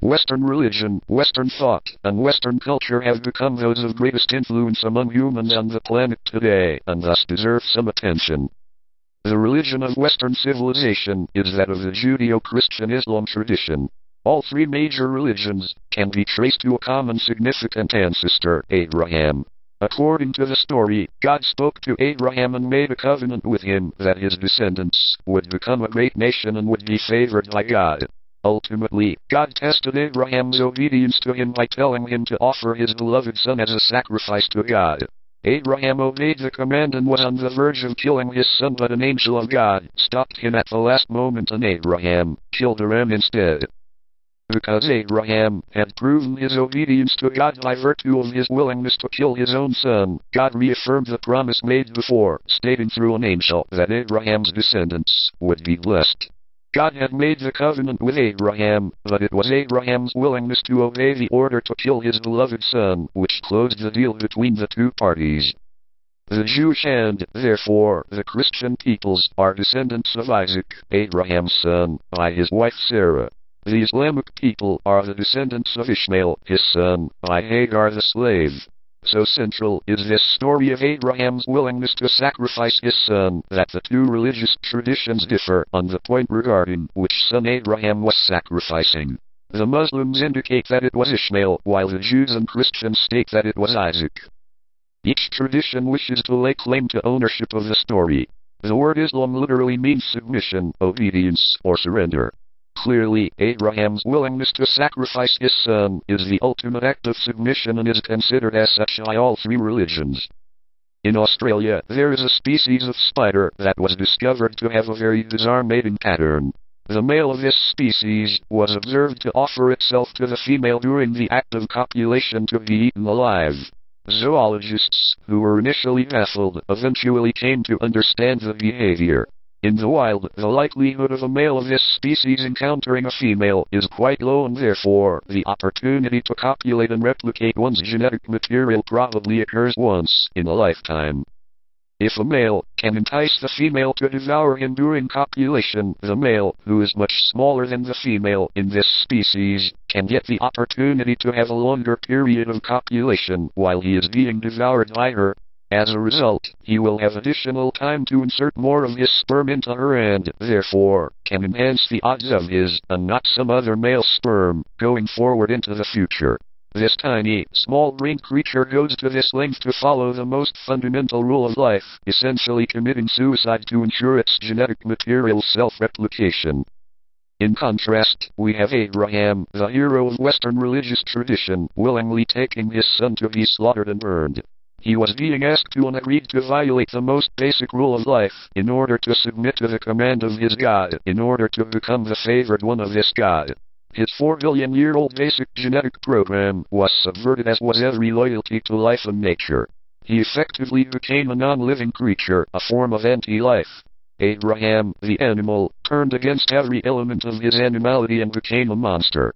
Western religion, Western thought, and Western culture have become those of greatest influence among humans on the planet today, and thus deserve some attention. The religion of Western civilization is that of the Judeo-Christian Islam tradition. All three major religions can be traced to a common significant ancestor, Abraham. According to the story, God spoke to Abraham and made a covenant with him that his descendants would become a great nation and would be favored by God. Ultimately, God tested Abraham's obedience to him by telling him to offer his beloved son as a sacrifice to God. Abraham obeyed the command and was on the verge of killing his son, but an angel of God stopped him at the last moment and Abraham killed a ram instead. Because Abraham had proven his obedience to God by virtue of his willingness to kill his own son, God reaffirmed the promise made before, stating through an angel that Abraham's descendants would be blessed. God had made the covenant with Abraham, but it was Abraham's willingness to obey the order to kill his beloved son which closed the deal between the two parties. The Jewish and, therefore, the Christian peoples are descendants of Isaac, Abraham's son, by his wife Sarah. The Islamic people are the descendants of Ishmael, his son, by Hagar the slave. So central is this story of Abraham's willingness to sacrifice his son that the two religious traditions differ on the point regarding which son Abraham was sacrificing. The Muslims indicate that it was Ishmael, while the Jews and Christians state that it was Isaac. Each tradition wishes to lay claim to ownership of the story. The word Islam literally means submission, obedience, or surrender. Clearly, Abraham's willingness to sacrifice his son is the ultimate act of submission and is considered as such by all three religions. In Australia, there is a species of spider that was discovered to have a very bizarre mating pattern. The male of this species was observed to offer itself to the female during the act of copulation to be eaten alive. Zoologists, who were initially baffled, eventually came to understand the behavior. In the wild, the likelihood of a male of this species encountering a female is quite low, and therefore, the opportunity to copulate and replicate one's genetic material probably occurs once in a lifetime. If a male can entice the female to devour him during copulation, the male, who is much smaller than the female in this species, can get the opportunity to have a longer period of copulation while he is being devoured by her. As a result, he will have additional time to insert more of his sperm into her and, therefore, can enhance the odds of his, and not some other male sperm, going forward into the future. This tiny, small-brained creature goes to this length to follow the most fundamental rule of life, essentially committing suicide to ensure its genetic material's self-replication. In contrast, we have Abraham, the hero of Western religious tradition, willingly taking his son to be slaughtered and burned. He was being asked to and agreed to violate the most basic rule of life in order to submit to the command of his God, in order to become the favored one of this God. His 4-billion-year-old basic genetic program was subverted, as was every loyalty to life and nature. He effectively became a non-living creature, a form of anti-life. Abraham, the animal, turned against every element of his animality and became a monster.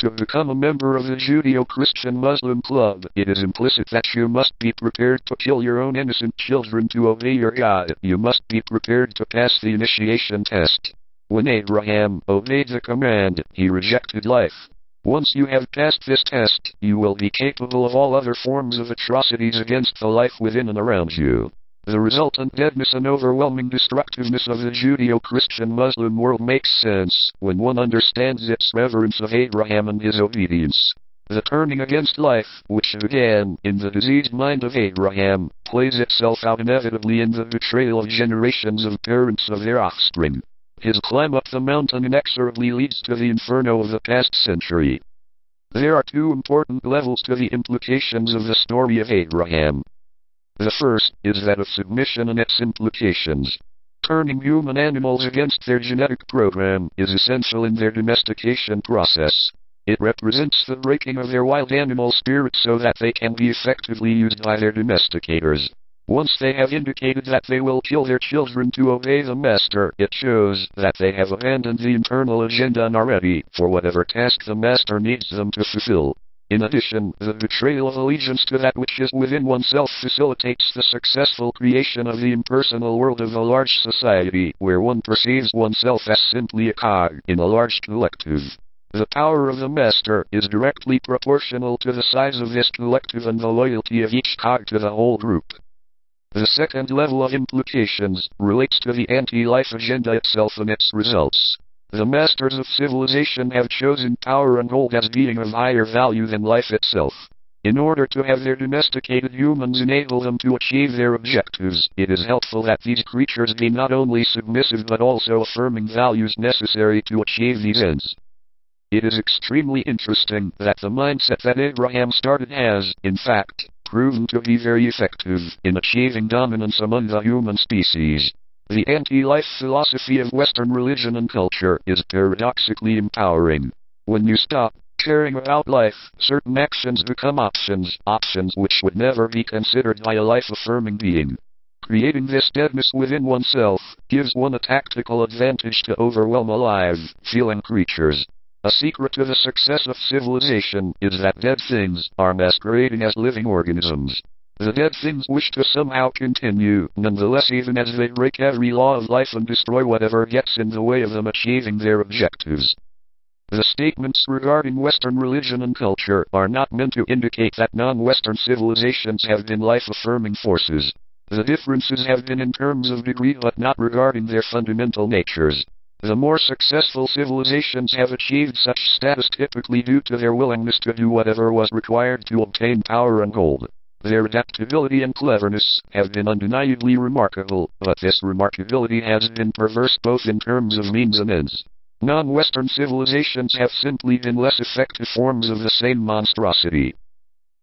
To become a member of the Judeo-Christian Muslim club, it is implicit that you must be prepared to kill your own innocent children to obey your God. You must be prepared to pass the initiation test. When Abraham obeyed the command, he rejected life. Once you have passed this test, you will be capable of all other forms of atrocities against the life within and around you. The resultant deadness and overwhelming destructiveness of the Judeo-Christian Muslim world makes sense when one understands its reverence of Abraham and his obedience. The turning against life, which began in the diseased mind of Abraham, plays itself out inevitably in the betrayal of generations of parents of their offspring. His climb up the mountain inexorably leads to the inferno of the past century. There are two important levels to the implications of the story of Abraham. The first is that of submission and its implications. Turning human animals against their genetic program is essential in their domestication process. It represents the breaking of their wild animal spirit so that they can be effectively used by their domesticators. Once they have indicated that they will kill their children to obey the master, it shows that they have abandoned the internal agenda and are ready for whatever task the master needs them to fulfill. In addition, the betrayal of allegiance to that which is within oneself facilitates the successful creation of the impersonal world of a large society, where one perceives oneself as simply a cog in a large collective. The power of the master is directly proportional to the size of this collective and the loyalty of each cog to the whole group. The second level of implications relates to the anti-life agenda itself and its results. The masters of civilization have chosen power and gold as being of higher value than life itself. In order to have their domesticated humans enable them to achieve their objectives, it is helpful that these creatures be not only submissive but also affirming values necessary to achieve these ends. It is extremely interesting that the mindset that Abraham started has, in fact, proven to be very effective in achieving dominance among the human species. The anti-life philosophy of Western religion and culture is paradoxically empowering. When you stop caring about life, certain actions become options which would never be considered by a life-affirming being. Creating this deadness within oneself gives one a tactical advantage to overwhelm alive, feeling creatures. A secret to the success of civilization is that dead things are masquerading as living organisms. The dead things wish to somehow continue, nonetheless, even as they break every law of life and destroy whatever gets in the way of them achieving their objectives. The statements regarding Western religion and culture are not meant to indicate that non-Western civilizations have been life-affirming forces. The differences have been in terms of degree but not regarding their fundamental natures. The more successful civilizations have achieved such status typically due to their willingness to do whatever was required to obtain power and gold. Their adaptability and cleverness have been undeniably remarkable, but this remarkability has been perverse both in terms of means and ends. Non-Western civilizations have simply been less effective forms of the same monstrosity.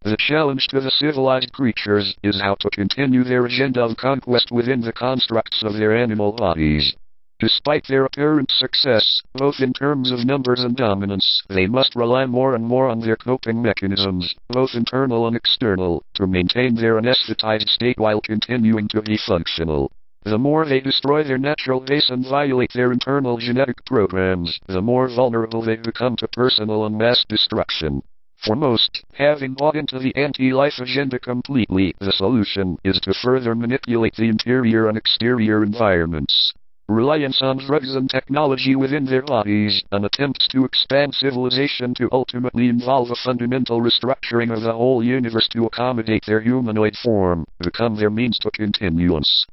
The challenge to the civilized creatures is how to continue their agenda of conquest within the constructs of their animal bodies. Despite their apparent success, both in terms of numbers and dominance, they must rely more and more on their coping mechanisms, both internal and external, to maintain their anesthetized state while continuing to be functional. The more they destroy their natural base and violate their internal genetic programs, the more vulnerable they become to personal and mass destruction. For most, having bought into the anti-life agenda completely, the solution is to further manipulate the interior and exterior environments. Reliance on drugs and technology within their bodies, and attempts to expand civilization to ultimately involve a fundamental restructuring of the whole universe to accommodate their humanoid form, become their means to continuance.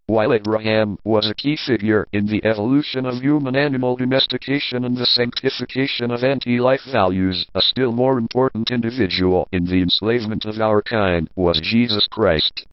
While Abraham was a key figure in the evolution of human-animal domestication and the sanctification of anti-life values, a still more important individual in the enslavement of our kind was Jesus Christ.